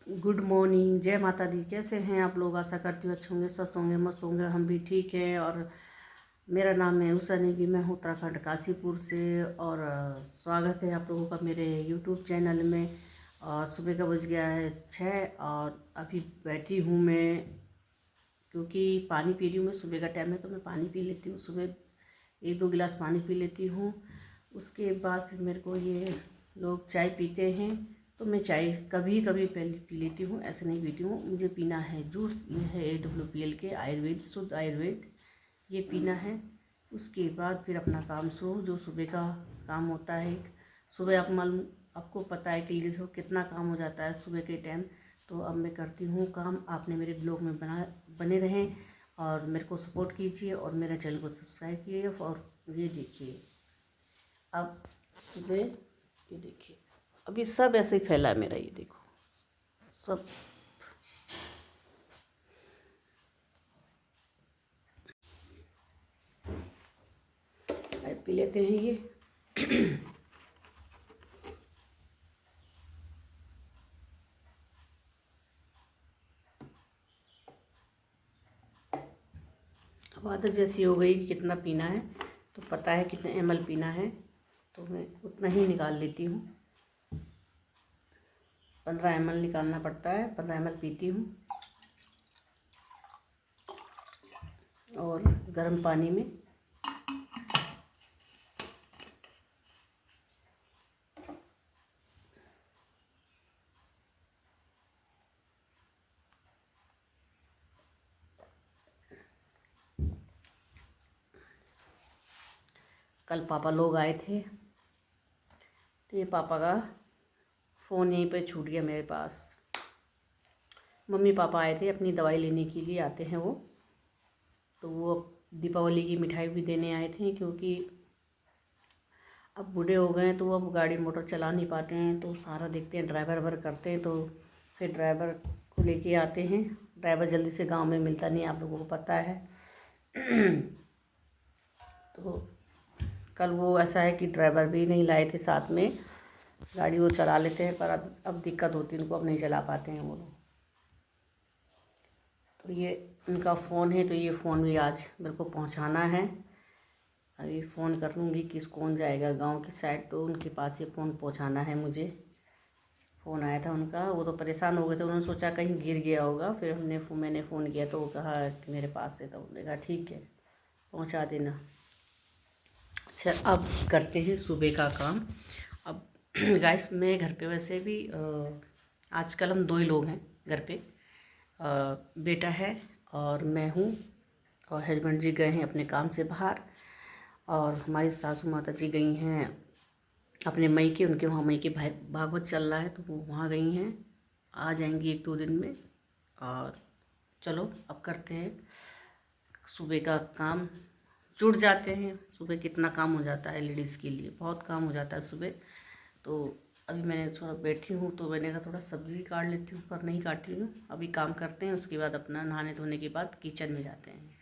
Good morning, जय माता दी। कैसे हैं आप लोग? आशा करती हूँ अच्छे होंगे, स्वस्थ होंगे, मस्त होंगे। हम भी ठीक हैं। और मेरा नाम है उषा नेगी, मैं हूँ उत्तराखंड काशीपुर से। और स्वागत है आप लोगों का मेरे यूट्यूब चैनल में। और सुबह का बज गया है 6 और अभी बैठी हूँ मैं, क्योंकि पानी पी रही हूँ। मैं सुबह का टाइम है तो मैं पानी पी लेती हूँ। सुबह 1-2 गिलास पानी पी लेती हूँ। उसके बाद फिर मेरे को ये लोग चाय पीते हैं तो मैं चाय कभी कभी पहले पी लेती हूँ, ऐसे नहीं पीती हूँ। मुझे पीना है जूस। ये है AWPL के आयुर्वेद, शुद्ध आयुर्वेद, ये पीना है। उसके बाद फिर अपना काम शुरू, जो सुबह का काम होता है। सुबह आप मालूम, आपको पता है कि लेडीज़ को कितना काम हो जाता है सुबह के टाइम। तो अब मैं करती हूँ काम। आपने मेरे ब्लॉग में बने रहें और मेरे को सपोर्ट कीजिए और मेरे चैनल को सब्सक्राइब कीजिए। और ये देखिए, अब सुबह ये देखिए, अभी सब ऐसे ही फैला है मेरा, ये देखो सब। पी लेते हैं ये। अब आदत जैसी हो गई कि कितना पीना है, तो पता है कितने ml पीना है, तो मैं उतना ही निकाल लेती हूँ। 15 ml निकालना पड़ता है, 15 ml पीती हूँ। और गर्म पानी में कल पापा लोग आए थे, तो ये पापा का फ़ोन यहीं पे छूट गया मेरे पास। मम्मी पापा आए थे, अपनी दवाई लेने के लिए आते हैं वो। तो वो दीपावली की मिठाई भी देने आए थे, क्योंकि अब बूढ़े हो गए हैं तो अब गाड़ी मोटर चला नहीं पाते हैं। तो सारा देखते हैं, ड्राइवर भर करते हैं, तो फिर ड्राइवर को लेके आते हैं। ड्राइवर जल्दी से गांव में मिलता नहीं, आप लोगों को पता है। तो कल वो ऐसा है कि ड्राइवर भी नहीं लाए थे साथ में। गाड़ी वो चला लेते हैं, पर अब दिक्कत होती है उनको, अब नहीं चला पाते हैं वो लोग। तो ये उनका फ़ोन है, तो ये फ़ोन भी आज मेरे को पहुंचाना है। अभी फ़ोन कर लूँगी कि कौन जाएगा गांव की साइड, तो उनके पास ये फ़ोन पहुंचाना है मुझे। फ़ोन आया था उनका, वो तो परेशान हो गए थे। उन्होंने सोचा कहीं गिर गया होगा। फिर मैंने फ़ोन किया तो वो कहा कि मेरे पास है, तो उन्होंने कहा ठीक है, पहुंचा देना। अच्छा, अब करते हैं सुबह का काम। अब गाइस, मैं घर पे वैसे भी आजकल हम 2 ही लोग हैं घर पे। बेटा है और मैं हूँ। और हस्बैंड जी गए हैं अपने काम से बाहर। और हमारी सासू माता जी गई हैं अपने मई के, उनके वहाँ मई के भागवत चल रहा है, तो वो वहाँ गई हैं। आ जाएंगी 1-2 दिन में। और चलो अब करते हैं सुबह का काम। जुट जाते हैं। सुबह कितना काम हो जाता है लेडीज़ के लिए, बहुत काम हो जाता है सुबह। तो अभी मैं थोड़ा बैठी हूँ, तो मैंने कहा थोड़ा सब्ज़ी काट लेती हूँ, पर नहीं काटी हूँ। अभी काम करते हैं, उसके बाद अपना नहाने धोने के बाद किचन में जाते हैं।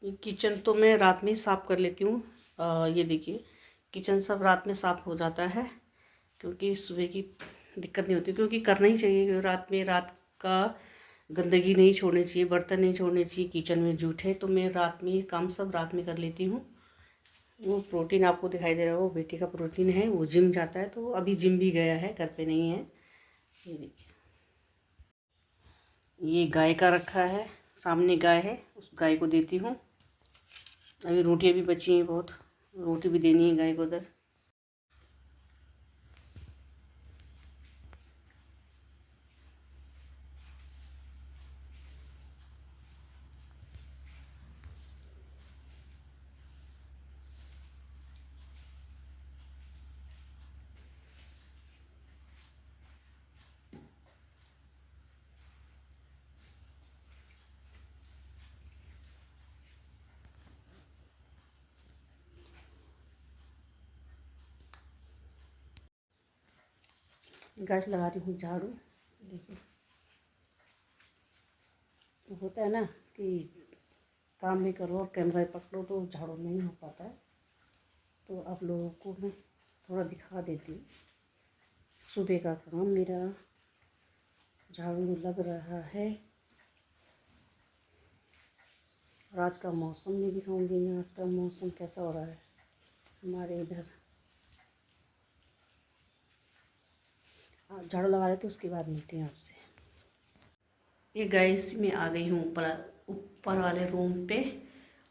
ये किचन तो मैं रात में ही साफ़ कर लेती हूँ। ये देखिए, किचन सब रात में साफ़ हो जाता है, क्योंकि सुबह की दिक्कत नहीं होती। क्योंकि करना ही चाहिए, क्योंकि रात का गंदगी नहीं छोड़नी चाहिए, बर्तन नहीं छोड़ने चाहिए किचन में जूठे। तो मैं रात में काम सब रात में कर लेती हूँ। वो प्रोटीन आपको दिखाई दे रहा है, वो बेटे का प्रोटीन है। वो जिम जाता है, तो वो अभी जिम भी गया है, घर पे नहीं है। ये देखिए, ये गाय का रखा है, सामने गाय है, उस गाय को देती हूँ। अभी रोटियाँ भी बची हैं बहुत, रोटी भी देनी है गाय को उधर। गैस लगा रही हूँ झाड़ू। देखिए होता है ना कि काम भी करो और कैमरा पकड़ो तो झाड़ू नहीं हो पाता है। तो आप लोगों को मैं थोड़ा दिखा देती हूँ। सुबह का काम मेरा झाड़ू लग रहा है। और आज का मौसम भी दिखाऊंगी मैं, आज का मौसम कैसा हो रहा है हमारे इधर। झाड़ू लगा लेते उसके बाद मिलते हैं आपसे। ये गाइस मैं आ गई हूँ ऊपर वाले रूम पे।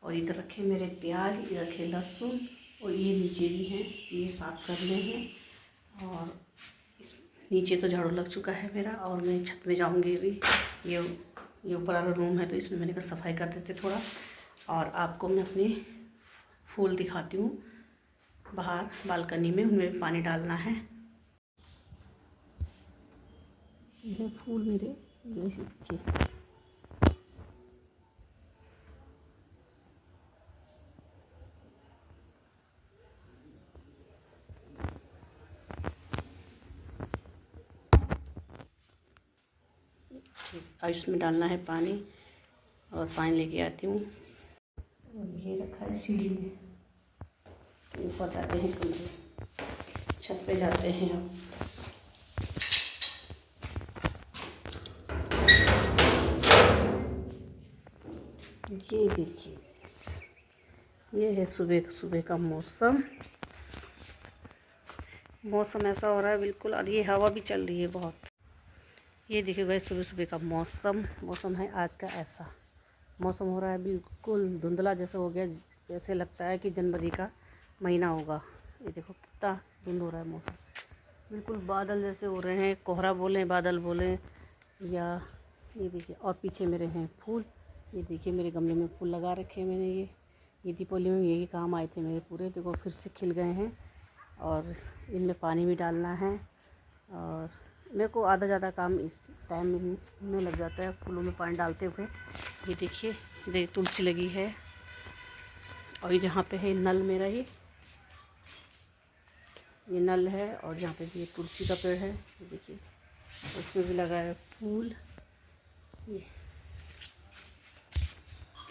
और इधर रखे मेरे प्याज, इधर रखे लहसुन, और ये नीचे भी हैं, ये साफ़ करने हैं। और नीचे तो झाड़ू लग चुका है मेरा, और मैं छत में जाऊंगी अभी। ये ऊपर वाला रूम है तो इसमें मैंने कहा सफाई कर देते थोड़ा। और आपको मैं अपने फूल दिखाती हूँ बाहर बालकनी में, उनमें पानी डालना है। ये फूल मेरे, ये देखिए अब इसमें डालना है पानी, और पानी लेके आती हूँ। और ये रखा है सीढ़ी में, ऊपर जाते हैं कमरे, छत पे जाते हैं अब। ये देखिए ये है सुबह का मौसम ऐसा हो रहा है बिल्कुल। और ये हवा भी चल रही है बहुत। ये देखिए भाई सुबह का मौसम है आज का। ऐसा मौसम हो रहा है बिल्कुल धुंधला जैसा हो गया, जैसे लगता है कि जनवरी का महीना होगा। ये देखो कितना धुंध हो रहा है मौसम, बिल्कुल बादल जैसे हो रहे हैं, कोहरा बोलें बादल बोलें या। ये देखिए और पीछे मेरे हैं फूल। ये देखिए मेरे गमले में फूल लगा रखे हैं मैंने। ये दीपावली में यही काम आए थे मेरे पूरे। देखो फिर से खिल गए हैं, और इनमें पानी भी डालना है। और मेरे को आधा ज़्यादा काम इस टाइम में लग जाता है फूलों में पानी डालते हुए। ये देखिए इधर तुलसी लगी है, और यहाँ पे है नल मेरा। ये नल है, और यहाँ पे भी तुलसी का पेड़ है। ये देखिए उसमें भी लगा है फूल। ये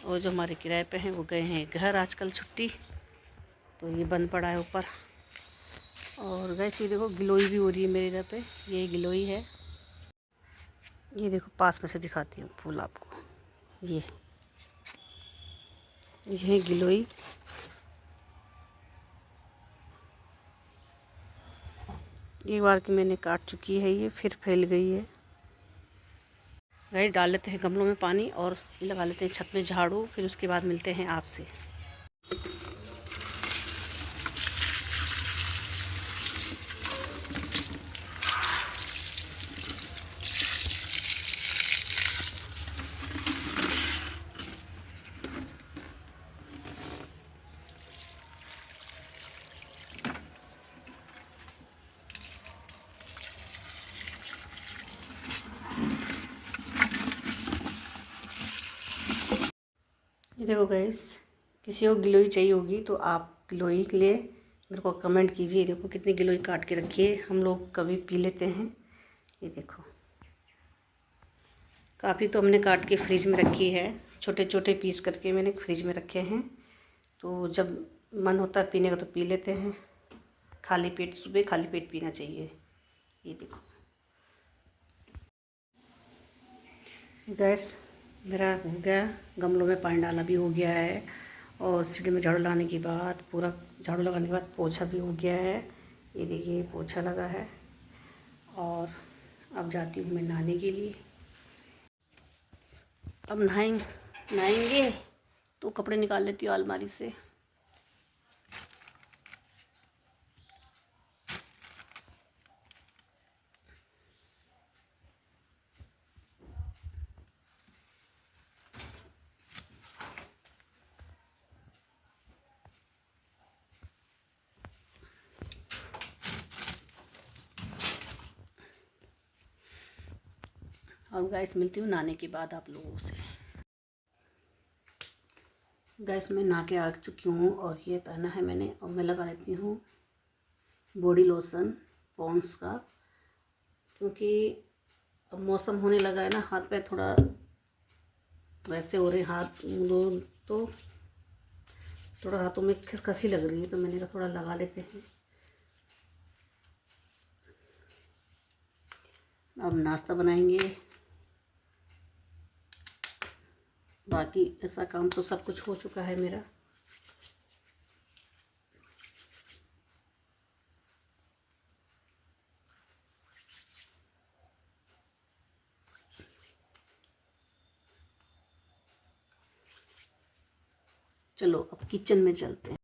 और जो हमारे किराए पे हैं वो गए हैं घर आजकल छुट्टी, तो ये बंद पड़ा है ऊपर। और वैसे ये देखो गिलोई भी हो रही है मेरे इधर पे, ये गिलोई है। ये देखो पास में से दिखाती हूँ फूल आपको। ये है गिलोई। एक बार की मैंने काट चुकी है, ये फिर फैल गई है। गाइस डाल लेते हैं गमलों में पानी, और लगा लेते हैं छत में झाड़ू। फिर उसके बाद मिलते हैं आपसे। ये देखो गैस, किसी को गिलोई चाहिए होगी तो आप गिलोई के लिए मेरे को कमेंट कीजिए। देखो कितनी गिलोई काट के रखी है, हम लोग कभी पी लेते हैं। ये देखो काफ़ी तो हमने काट के फ्रिज में रखी है, छोटे छोटे पीस करके मैंने फ्रिज में रखे हैं। तो जब मन होता है पीने का तो पी लेते हैं। खाली पेट, सुबह खाली पेट पीना चाहिए। ये देखो गैस मेरा हो गया, गमलों में पानी डालना भी हो गया है, और सीढ़ी में झाड़ू लगाने के बाद, पूरा झाड़ू लगाने के बाद पोछा भी हो गया है। ये देखिए पोछा लगा है। और अब जाती हूँ मैं नहाने के लिए। अब नहाएंगे तो कपड़े निकाल लेती हूँ अलमारी से। और गैस मिलती हूँ नहाने के बाद आप लोगों से। गैस में नहा के आ चुकी हूँ, और ये पहना है मैंने, और मैं लगा लेती हूँ बॉडी लोशन पॉन्ड्स का। क्योंकि अब मौसम होने लगा है ना, हाथ पैर थोड़ा वैसे हो रहे, हाथ दो तो थोड़ा हाथों में खसखसी लग रही है, तो मैंने कहा थोड़ा लगा लेते हैं। अब नाश्ता बनाएंगे, बाकी ऐसा काम तो सब कुछ हो चुका है मेरा। चलो अब किचन में चलते हैं।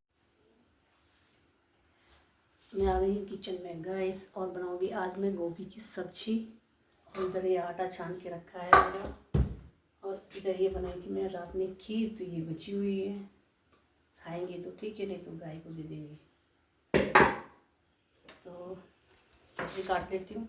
मैं आ गई हूँ किचन में गाइस, और बनाऊंगी आज मैं गोभी की सब्जी। और इधर ये आटा छान के रखा है मेरा, और इधर ये बनाई थी मैं रात में खीर, तो ये बची हुई है। खाएंगे तो ठीक है, नहीं तो गाय को दे देंगे। तो सब्जी काट लेती हूँ।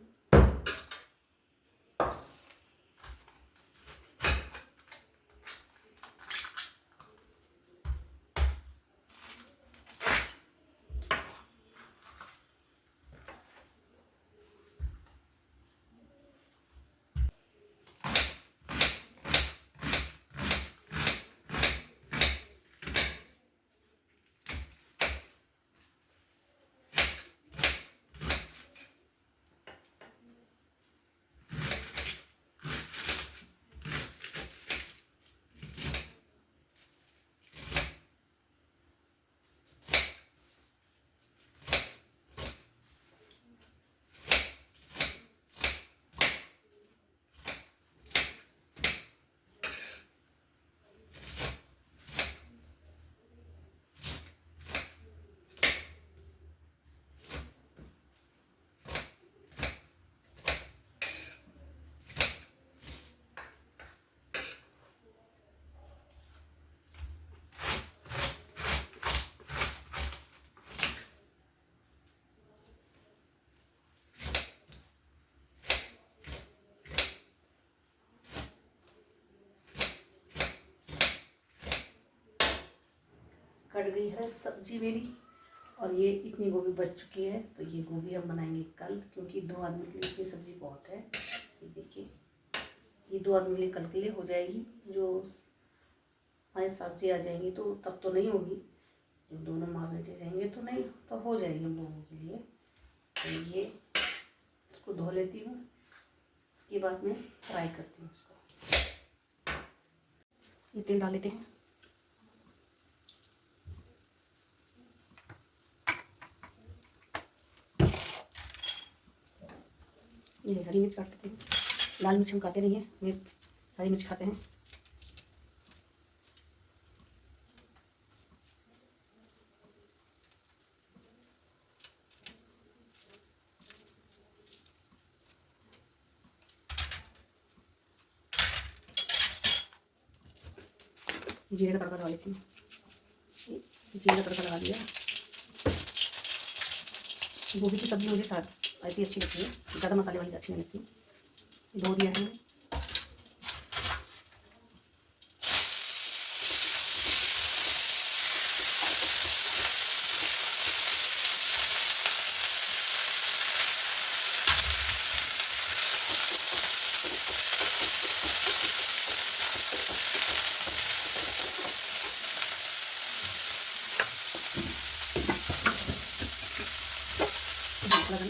कट गई है सब्जी मेरी, और ये इतनी गोभी बच चुकी है। तो ये गोभी हम बनाएंगे कल, क्योंकि 2 आदमी के लिए इतनी सब्जी बहुत है। ये देखिए, ये 2 आदमी के लिए कल के लिए हो जाएगी। जो हमारे सास जी आ जाएंगी तो तब तो नहीं होगी, जब दोनों माँ बेटे रहेंगे तो नहीं, तो हो जाएगी हम लोगों के लिए। तो ये इसको धो लेती हूँ, इसके बाद में फ्राई करती हूँ इसको। ये तेल डाल लेते हैं। ये हरी मिर्च काट देते हैं, लाल मिर्च हम खाते नहीं हैं, हरी मिर्च खाते हैं। जीरे का तड़का लगा लेती हूँ। जीरे का तड़का लगा दिया। गोभी की सब्ज़ी मुझे साथ ऐसी अच्छी लगती है, ज़्यादा मसाले वाली अच्छी नहीं लगती। धो दिया है।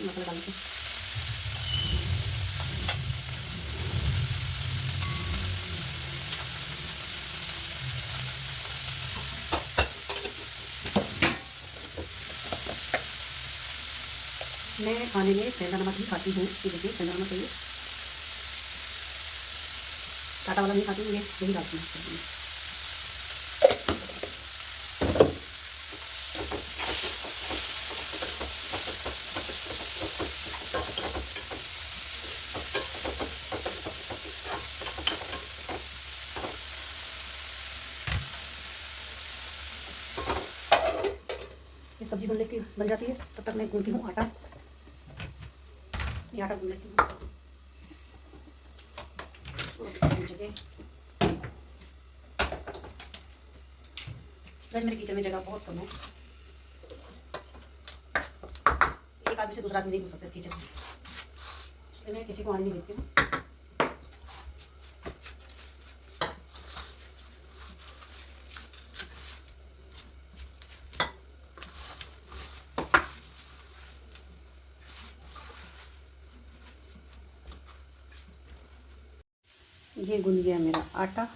मसाला डालते हैं। मैं खाने में सेंधा नमक ही खाती हूँ। ये देखिए सेंधा नमक है, टाटा वाला नहीं खाती हूँ, ये यही डालती हूँ। ये सब्जी बन जाती है, तब तक मैं गूंथती हूँ आटा। ये आटा गूंथ लेती हूँ। मेरे किचन में जगह बहुत कम है, एक आदमी से दूसरा आदमी नहीं घुस सकता इस किचन में, इसलिए मैं किसी को आने नहीं देती हूँ। ये गूंद गया मेरा आटा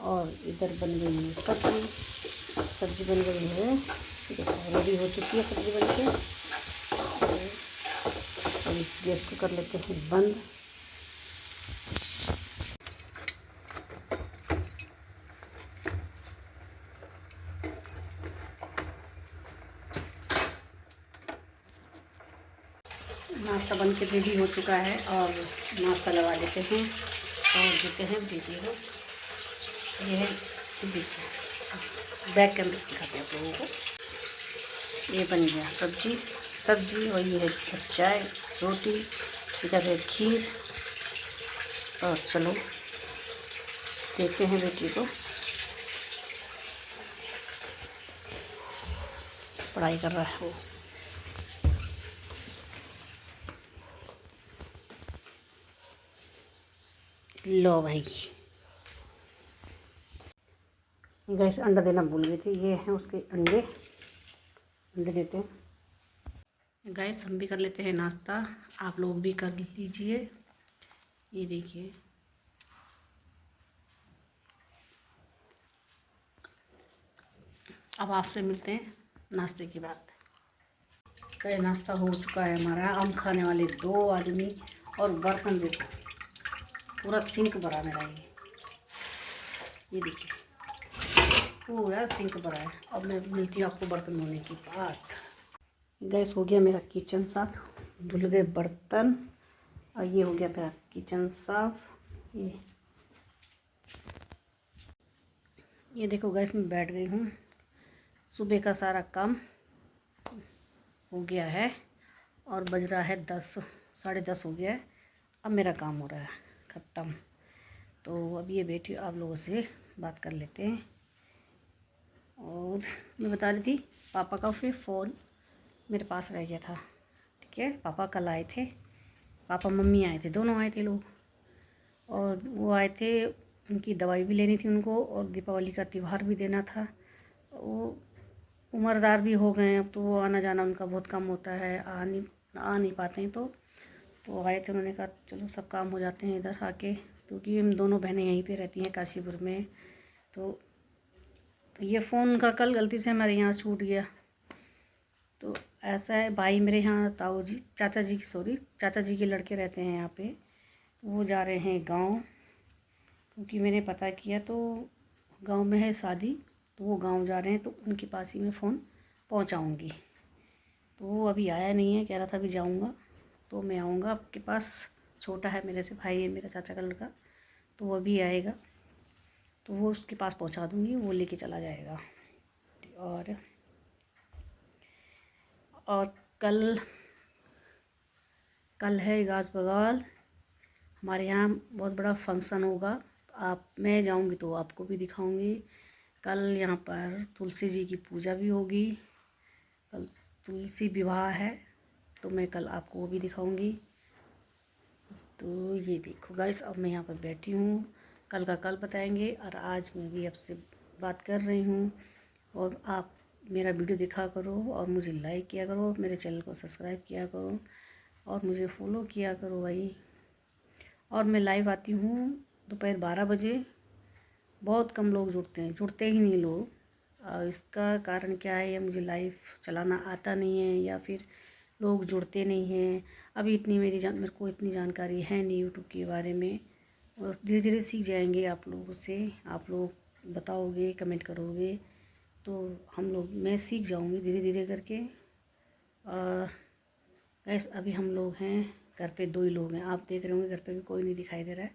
और इधर बन गई है सब्जी। सब्जी बन गई है, रेडी हो चुकी है सब्जी बन के। और इस गैस को कर लेते हैं बंद। नाश्ता बन के रेडी हो चुका है और नाश्ता लगा देते हैं और देते हैं वीडियो को। ये है बैक कैमरे से दिखाते हैं आप लोगों को। ये बन गया सब्जी और ये है चाय रोटी, इधर है खीर। और चलो देखते हैं बेटी को, पढ़ाई कर रहा है वो। लो भाई, गैस अंडा देना भूल गई थी। ये हैं उसके अंडे देते हैं। गैस हम भी कर लेते हैं नाश्ता, आप लोग भी कर लीजिए। ये देखिए अब आपसे मिलते हैं नाश्ते की बात। कई नाश्ता हो चुका है हमारा। आम खाने वाले 2 आदमी और बर्तन देखो पूरा सिंक भरा मेरा। ये देखिए पूरा सिंक भरा है। अब मैं मिलती हूँ आपको बर्तन धोने की बात। गैस हो गया मेरा किचन साफ, धुल गए बर्तन और ये हो गया मेरा किचन साफ। ये देखो गैस में बैठ गई हूँ। सुबह का सारा काम हो गया है और बज रहा है 10, 10:30 हो गया है। अब मेरा काम हो रहा है ख़त्म। तो अब ये बैठी आप लोगों से बात कर लेते हैं। और मैं बता रही थी पापा का फिर फ़ोन मेरे पास रह गया था। ठीक है, पापा कल आए थे, पापा मम्मी आए थे, दोनों आए थे लोग। और वो आए थे, उनकी दवाई भी लेनी थी उनको और दीपावली का त्यौहार भी देना था। वो उम्रदार भी हो गए हैं अब, तो वो आना जाना उनका बहुत कम होता है, आ नहीं पाते हैं। तो आए थे, उन्होंने कहा चलो सब काम हो जाते हैं इधर आके, क्योंकि हम दोनों बहनें यहीं पे रहती हैं काशीपुर में। तो ये फ़ोन का कल गलती से हमारे यहाँ छूट गया। तो ऐसा है, भाई मेरे यहाँ चाचा जी के लड़के रहते हैं यहाँ पे। वो जा रहे हैं गांव, क्योंकि मैंने पता किया तो गांव में है शादी। तो वो गांव जा रहे हैं, तो उनके पास ही मैं फ़ोन पहुंचाऊंगी। तो वो अभी आया नहीं है, कह रहा था अभी जाऊंगा तो मैं आऊँगा आपके पास। छोटा है मेरे से, भाई है मेरा चाचा का लड़का, तो वो अभी आएगा तो वो उसके पास पहुंचा दूंगी, वो लेके चला जाएगा। और कल है गाज बगाल, हमारे यहाँ बहुत बड़ा फंक्शन होगा। मैं जाऊंगी तो आपको भी दिखाऊंगी। कल यहाँ पर तुलसी जी की पूजा भी होगी, कल तुलसी विवाह है, तो मैं कल आपको वो भी दिखाऊंगी। तो ये देखो गाइस, अब मैं यहाँ पर बैठी हूँ, कल का कल बताएंगे। और आज मैं भी आपसे बात कर रही हूँ। और आप मेरा वीडियो देखा करो और मुझे लाइक किया करो, मेरे चैनल को सब्सक्राइब किया करो और मुझे फॉलो किया करो भाई। और मैं लाइव आती हूँ दोपहर 12 बजे। बहुत कम लोग जुड़ते ही नहीं लोग। और इसका कारण क्या है, या मुझे लाइव चलाना आता नहीं है या फिर लोग जुड़ते नहीं हैं। अभी मेरे को इतनी जानकारी है नहीं यूट्यूब के बारे में। और धीरे धीरे सीख जाएंगे आप लोगों से। आप लोग बताओगे, कमेंट करोगे तो मैं सीख जाऊंगी धीरे धीरे करके। और गैस अभी हम लोग हैं घर पे, 2 ही लोग हैं। आप देख रहे होंगे घर पे भी कोई नहीं दिखाई दे रहा है।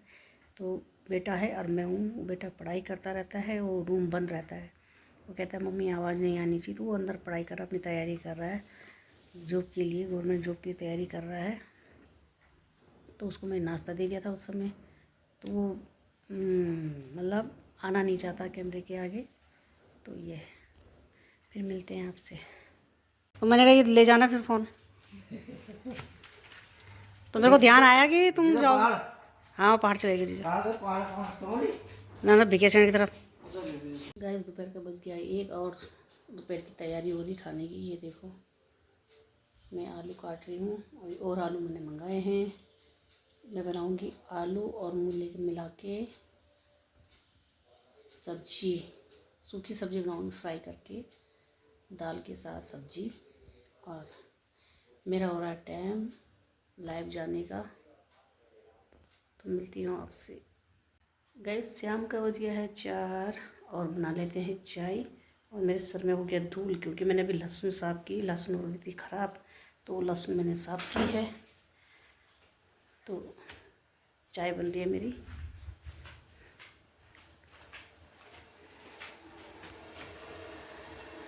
तो बेटा है और मैं हूँ। बेटा पढ़ाई करता रहता है, वो रूम बंद रहता है। वो कहता है मम्मी आवाज़ नहीं आनी चाहिए, तो वो अंदर पढ़ाई कर रहा है, अपनी तैयारी कर रहा है जॉब के लिए, गवर्नमेंट जॉब की तैयारी कर रहा है। तो उसको मैं नाश्ता दे दिया था उस समय। तो वो मतलब आना नहीं चाहता कैमरे के आगे। तो ये फिर मिलते हैं आपसे। तो मैंने कहा ये ले जाना फिर फ़ोन। तो मेरे को ध्यान आया कि तुम जाओ। हाँ पहाड़ चलेगी जीजा। ना ना वेकेशन की तरफ। गाइस दोपहर का बज गया 1 और दोपहर की तैयारी हो रही खाने की। ये देखो मैं आलू काट रही हूँ और आलू मैंने मंगाए हैं। मैं बनाऊँगी आलू और मूली के मिला के सब्जी, सूखी सब्जी बनाऊँगी फ्राई करके दाल के साथ सब्जी। और मेरा हो रहा है टाइम लाइव जाने का, तो मिलती हूँ आपसे। गैस शाम का बज गया है 4 और बना लेते हैं चाय। और मेरे सर में हो गया धूल क्योंकि मैंने अभी लहसुन साफ़ की। लहसुन हो गई थी ख़राब तो लहसुन मैंने साफ़ की है। तो चाय बन रही है मेरी।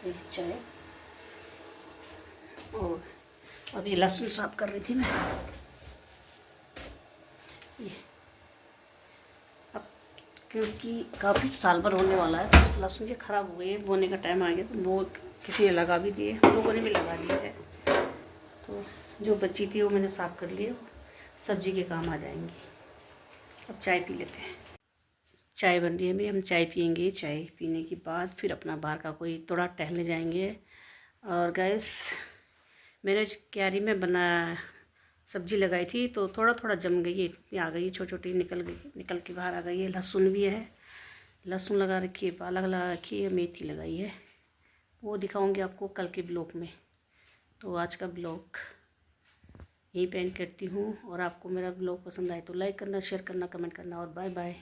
एक चाय और अभी लहसुन साफ़ कर रही थी मैं। ये अब क्योंकि काफ़ी साल भर होने वाला है तो लहसुन ये ख़राब हो गई है। बोने का टाइम आ गया तो वो किसी ने लगा भी दिए, लोगों ने भी लगा दिया है। तो जो बची थी वो मैंने साफ़ कर ली, सब्जी के काम आ जाएंगी। अब चाय पी लेते हैं। चाय बन रही है मेरी, हम चाय पियेंगे। चाय पीने के बाद फिर अपना बाहर का कोई थोड़ा टहलने जाएंगे। और गैस मैंने क्यारी में बना सब्जी लगाई थी तो थोड़ा थोड़ा जम गई है, इतनी आ गई छोटी छोटी निकल के बाहर आ गई है। लहसुन भी है, लहसुन लगा रखी है, पालक लगा रखी है, मेथी लगाई है। वो दिखाऊंगी आपको कल के ब्लॉग में। तो आज का ब्लॉग यहीं पे एंड करती हूँ। और आपको मेरा ब्लॉग पसंद आए तो लाइक करना, शेयर करना, कमेंट करना और बाय बाय।